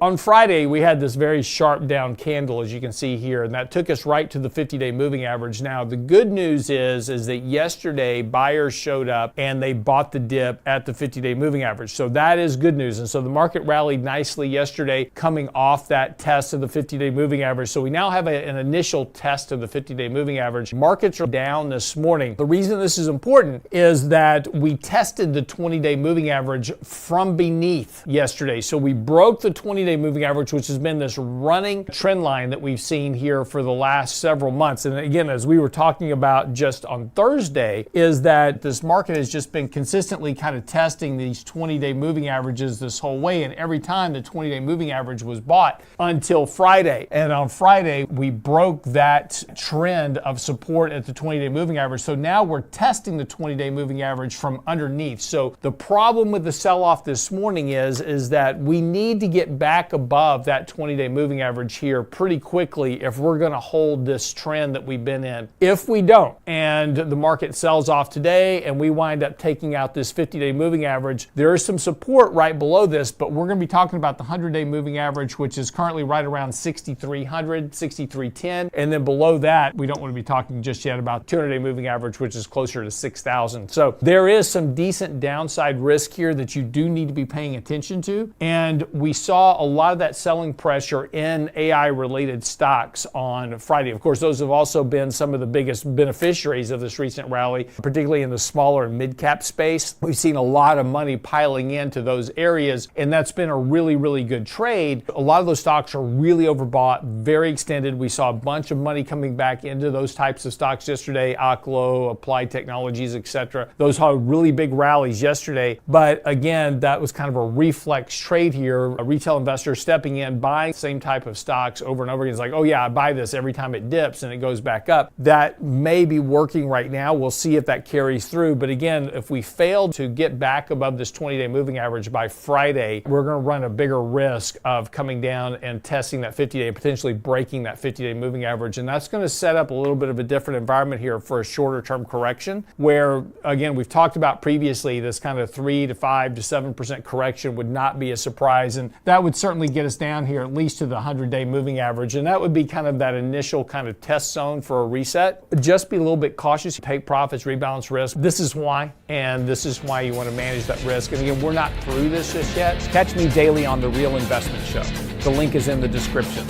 On Friday, we had this very sharp down candle, as you can see here, and that took us right to the 50-day moving average. Now, the good news is that yesterday buyers showed up and they bought the dip at the 50-day moving average. So that is good news. And so the market rallied nicely yesterday, coming off that test of the 50-day moving average. So we now have an initial test of the 50-day moving average. Markets are down this morning. The reason this is important is that we tested the 20-day moving average from beneath yesterday. So we broke the 20-day moving average, which has been this running trend line that we've seen here for the last several months. And again, as we were talking about just on Thursday, is that this market has just been consistently kind of testing these 20-day moving averages this whole way. And every time the 20-day moving average was bought until Friday. And on Friday, we broke that trend of support at the 20-day moving average. So now we're testing the 20-day moving average from underneath. So the problem with the sell-off this morning is that we need to get back above that 20-day moving average here pretty quickly if we're going to hold this trend that we've been in. If we don't, and the market sells off today and we wind up taking out this 50-day moving average, there is some support right below this, but we're going to be talking about the 100-day moving average, which is currently right around 6,300, 6,310. And then below that, we don't want to be talking just yet about 200-day moving average, which is closer to 6,000. So there is some decent downside risk here that you do need to be paying attention to. And we saw a lot of that selling pressure in AI-related stocks on Friday. Of course, those have also been some of the biggest beneficiaries of this recent rally, particularly in the smaller and mid-cap space. We've seen a lot of money piling into those areas, and that's been a really, really good trade. A lot of those stocks are really overbought, very extended. We saw a bunch of money coming back into those types of stocks yesterday, Oklo, Applied Technologies, etc. Those had really big rallies yesterday, but again, that was kind of a reflex trade here. A retail investor stepping in, buying the same type of stocks over and over again. It's like, oh yeah, I buy this every time it dips and it goes back up. That may be working right now. We'll see if that carries through. But again, if we fail to get back above this 20-day moving average by Friday, we're going to run a bigger risk of coming down and testing that 50-day, potentially breaking that 50-day moving average. And that's going to set up a little bit of a different environment here for a shorter term correction, where again, we've talked about previously this kind of 3 to 5 to 7% correction would not be a surprise. And that would certainly get us down here at least to the 100-day moving average. And that would be kind of that initial kind of test zone for a reset. Just be a little bit cautious, take profits, rebalance risk. This is why, and this is why you want to manage that risk. And again, we're not through this just yet. Catch me daily on The Real Investment Show. The link is in the description.